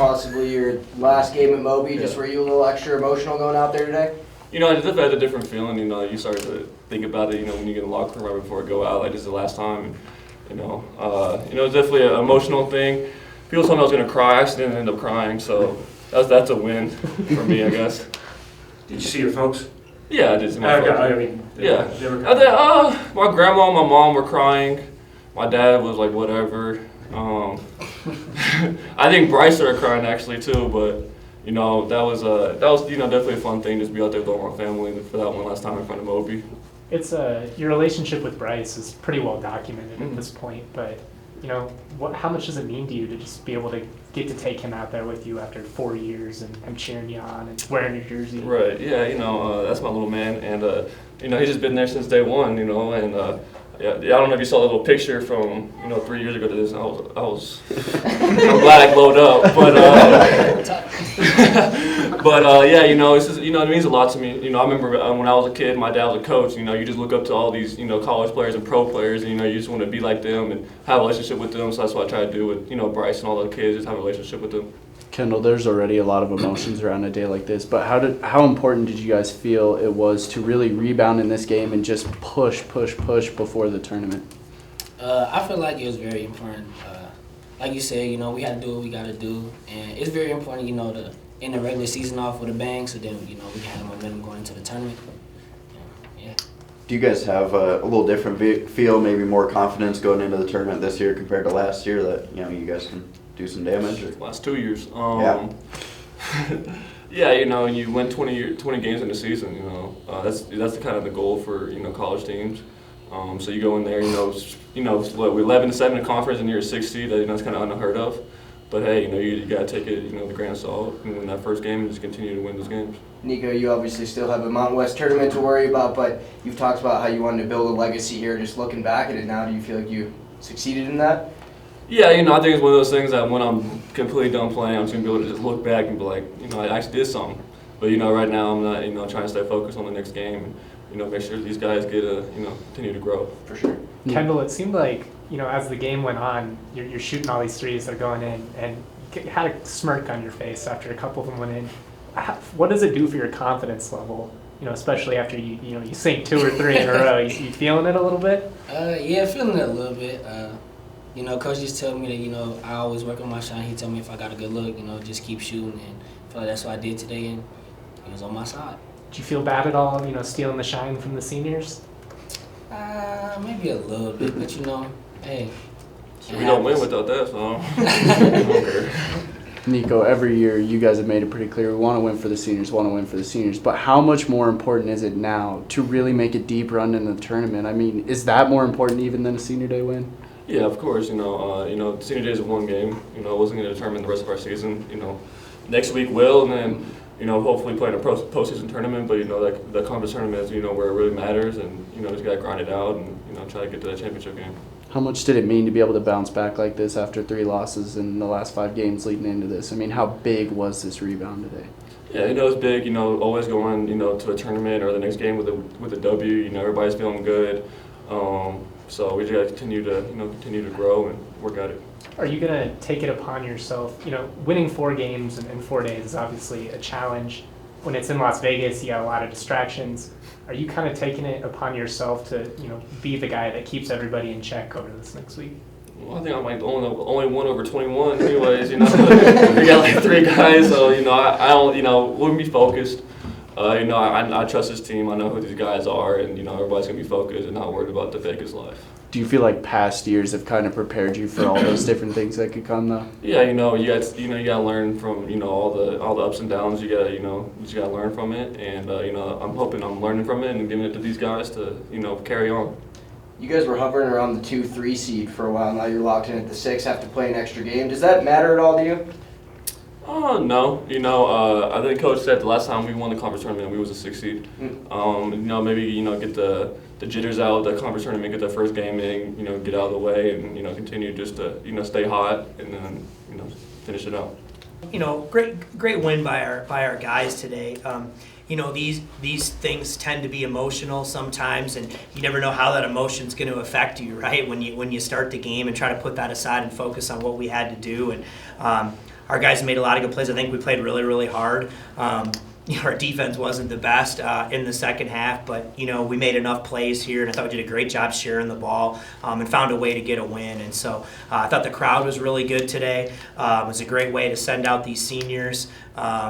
possibly your last game at Moby. Just were you a little extra emotional going out there today? You know, I just had a different feeling. You know, you start to think about it. You know, when you get in the locker room right before I go out, like this is the last time. And, it's definitely an emotional thing. People told me I was gonna cry. I actually didn't end up crying, so that's a win for me, I guess. Did you see your folks? Yeah, I did see my folks. I mean, Yeah. They were My grandma and my mom were crying. My dad was like, whatever. I think Bryce started crying actually too, but you know that was definitely a fun thing, just be out there with all my family for that one last time in front of Moby. It's your relationship with Bryce is pretty well documented at this point, but you know how much does it mean to you to just be able to get to take him out there with you after 4 years and him cheering you on and wearing your jersey? Right. Yeah. That's my little man, and he's just been there since day one. And yeah, I don't know if you saw the little picture from 3 years ago to this. I'm glad I glowed up, but yeah, it's just, it means a lot to me. I remember when I was a kid, my dad was a coach. You just look up to all these college players and pro players, and you just want to be like them and have a relationship with them. So that's what I try to do with Bryce and all the kids, just have a relationship with them. Kendle, there's already a lot of emotions around a day like this, but how important did you guys feel it was to really rebound in this game and just push before the tournament? I feel like it was very important. Like you said, we had to do what we got to do, and it's very important, to end the regular season off with a bang, so then, we can have momentum going into the tournament. Yeah. Do you guys have a little different feel, maybe more confidence going into the tournament this year compared to last year that, you guys can do some damage? Or? Last 2 years. Yeah. Yeah, you win 20 games in the season. That's the kind of the goal for college teams. So you go in there, we're 11-7 in conference and you're a 6 seed. That's kind of unheard of. But hey, you gotta take it, the grain of salt, and win that first game and just continue to win those games. Niko, you obviously still have a Mountain West tournament to worry about, but you've talked about how you wanted to build a legacy here. Just looking back at it now, do you feel like you succeeded in that? Yeah, I think it's one of those things that when I'm completely done playing, I'm just going to be able to just look back and be like, I actually did something. But, right now I'm not, trying to stay focused on the next game and, make sure these guys get continue to grow. For sure. Kendle, it seemed like, as the game went on, you're shooting all these threes that are going in, and you had a smirk on your face after a couple of them went in. What does it do for your confidence level, especially after you sink 2 or 3 in a row? You feeling it a little bit? Yeah, feeling it a little bit. Coach just told me that, I always work on my shot. He told me if I got a good look, just keep shooting. And I feel like that's what I did today, and he was on my side. Did you feel bad at all, stealing the shine from the seniors? Maybe a little bit, but hey. We don't win without that, so I don't care. Niko, every year you guys have made it pretty clear we want to win for the seniors, but how much more important is it now to really make a deep run in the tournament? I mean, is that more important even than a senior day win? Yeah, of course. Senior day is one game. It wasn't going to determine the rest of our season. Next week will, and then hopefully play in a postseason tournament. But the conference tournament is where it really matters, and just got to grind it out and try to get to that championship game. How much did it mean to be able to bounce back like this after 3 losses in the last 5 games leading into this? I mean, how big was this rebound today? Yeah, it's big. Always going to a tournament or the next game with a W. Everybody's feeling good. So we just got to continue to grow and work at it. Are you going to take it upon yourself? Winning 4 games in 4 days is obviously a challenge. When it's in Las Vegas, you got a lot of distractions. Are you kind of taking it upon yourself to, be the guy that keeps everybody in check over this next week? Well, I think I'm like the only one over 21 anyways, We got like 3 guys, so, I don't, we'll be focused. I trust this team. I know who these guys are, and everybody's gonna be focused and not worried about the Vegas life. Do you feel like past years have kind of prepared you for all those different things that could come, though? Yeah, you gotta learn from all the ups and downs. You just gotta learn from it, and I'm hoping I'm learning from it and giving it to these guys to carry on. You guys were hovering around the 2-3 seed for a while. Now you're locked in at the 6. Have to play an extra game. Does that matter at all to you? No. I think Coach said the last time we won the conference tournament, we was a 6 seed. Maybe get the jitters out of the conference tournament, get that first game in, get out of the way, and continue just to stay hot, and then finish it out. Great win by our guys today. These things tend to be emotional sometimes, and you never know how that emotion's going to affect you, right? When you start the game and try to put that aside and focus on what we had to do. And our guys made a lot of good plays. I think we played really, really hard. Our defense wasn't the best in the second half, but we made enough plays here, and I thought we did a great job sharing the ball and found a way to get a win. And so I thought the crowd was really good today. It was a great way to send out these seniors.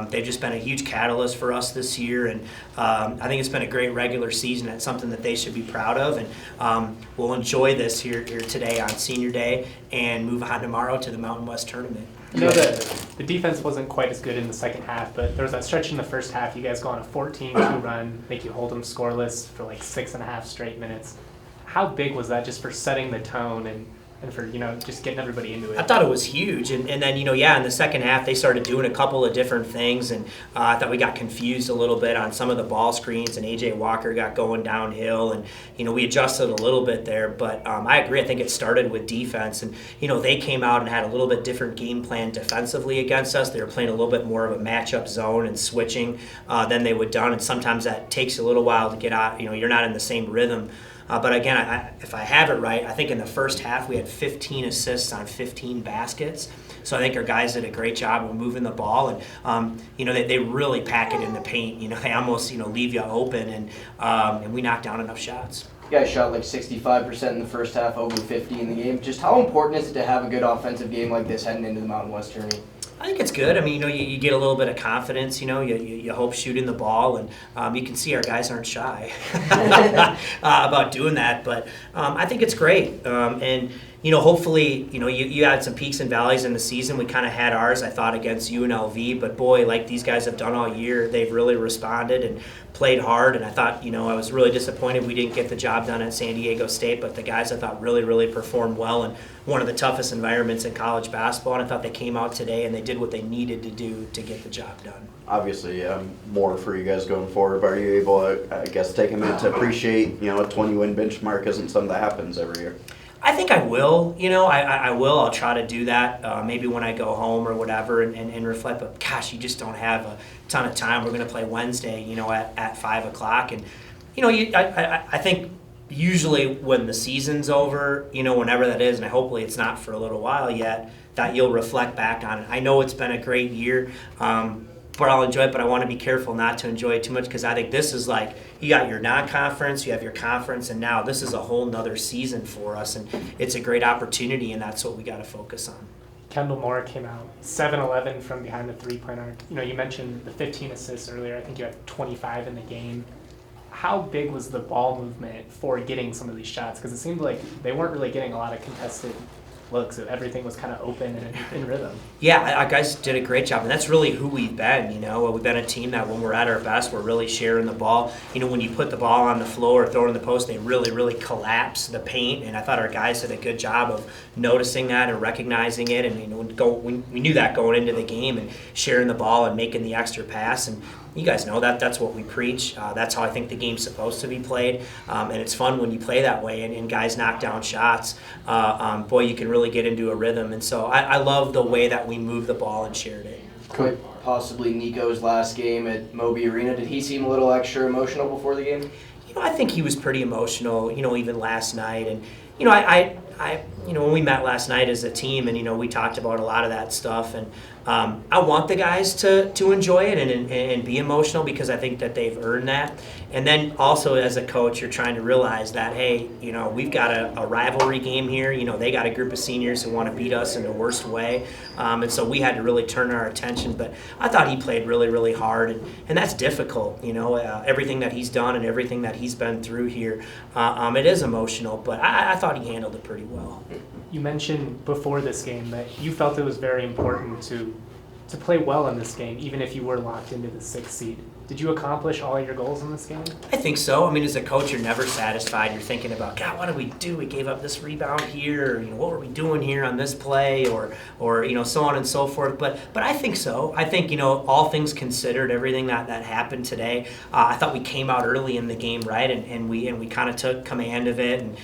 They've just been a huge catalyst for us this year, and I think it's been a great regular season. It's something that they should be proud of, and we'll enjoy this here today on Senior Day and move on tomorrow to the Mountain West Tournament. The defense wasn't quite as good in the second half, but there was that stretch in the first half. You guys go on a 14-2 run, make you hold them scoreless for like 6.5 straight minutes. How big was that just for setting the tone and for, just getting everybody into it? I thought it was huge. And then, in the second half, they started doing a couple of different things. And I thought we got confused a little bit on some of the ball screens. And A.J. Walker got going downhill. And, we adjusted a little bit there. But I agree. I think it started with defense. And, they came out and had a little bit different game plan defensively against us. They were playing a little bit more of a matchup zone and switching than they would done. And sometimes that takes a little while to get out. You're not in the same rhythm. But again, if I have it right, I think in the first half we had 15 assists on 15 baskets. So I think our guys did a great job of moving the ball, and they really pack it in the paint. They almost leave you open, and we knocked down enough shots. You guys shot like 65% in the first half, over 50 in the game. Just how important is it to have a good offensive game like this heading into the Mountain West tourney? I think it's good. I mean, you get a little bit of confidence. You hope shooting the ball, and you can see our guys aren't shy about doing that. But I think it's great. And hopefully, you had some peaks and valleys in the season. We kind of had ours, I thought, against UNLV. But boy, like these guys have done all year, they've really responded and played hard. And I thought, I was really disappointed we didn't get the job done at San Diego State. But the guys, I thought, really, really performed well in one of the toughest environments in college basketball. And I thought they came out today and they did what they needed to do to get the job done. Obviously, more for you guys going forward. But are you able to, I guess, take a minute to appreciate, a 20-win benchmark isn't something that happens every year? I think I will. I will. I'll try to do that maybe when I go home or whatever and reflect. But gosh, you just don't have a ton of time. We're going to play Wednesday, at 5 o'clock. And, I think usually when the season's over, whenever that is, and hopefully it's not for a little while yet, that you'll reflect back on it. I know it's been a great year. But I'll enjoy it, but I want to be careful not to enjoy it too much because I think this is like, you got your non-conference, you have your conference, and now this is a whole nother season for us, and it's a great opportunity, and that's what we got to focus on. Kendle Moore came out 7-11 from behind the three-point arc. You mentioned the 15 assists earlier. I think you had 25 in the game. How big was the ball movement for getting some of these shots? Because it seemed like they weren't really getting a lot of contested looks. Everything was kind of open and in rhythm. Yeah, our guys did a great job, and that's really who we've been. We've been a team that when we're at our best, we're really sharing the ball. When you put the ball on the floor or throw it in the post, they really, really collapse the paint, and I thought our guys did a good job of noticing that and recognizing it, and we knew that going into the game and sharing the ball and making the extra pass. And you guys know that's what we preach. That's how I think the game's supposed to be played, and it's fun when you play that way and guys knock down shots. Boy, you can really get into a rhythm, and so I love the way that we moved the ball and shared it. Quite possibly Nico's last game at Moby Arena. Did he seem a little extra emotional before the game? I think he was pretty emotional, even last night. And, when we met last night as a team and, we talked about a lot of that stuff. And I want the guys to enjoy it and be emotional because I think that they've earned that. And then also as a coach, you're trying to realize that, hey, we've got a rivalry game here. They got a group of seniors who want to beat us in the worst way. And so we had to really turn our attention. But I thought he played really, really hard. And that's difficult, everything that he's done and everything that he's been through here. It is emotional, but I thought he handled it pretty well. You mentioned before this game that you felt it was very important to play well in this game, even if you were locked into the 6th seed. Did you accomplish all your goals in this game? I think so. I mean, as a coach, you're never satisfied. You're thinking about, God, what did we do? We gave up this rebound here. What were we doing here on this play? Or so on and so forth. But I think so. I think, all things considered, everything that happened today, I thought we came out early in the game, right? And we kind of took command of it. And,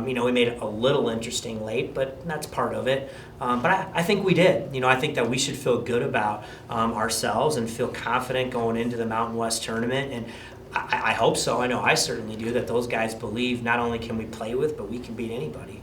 we made it a little interesting late, but that's part of it. But I think we did. I think that we should feel good about ourselves and feel confident going into the Mountain West tournament. And I hope so. I know I certainly do, that those guys believe not only can we play with, but we can beat anybody.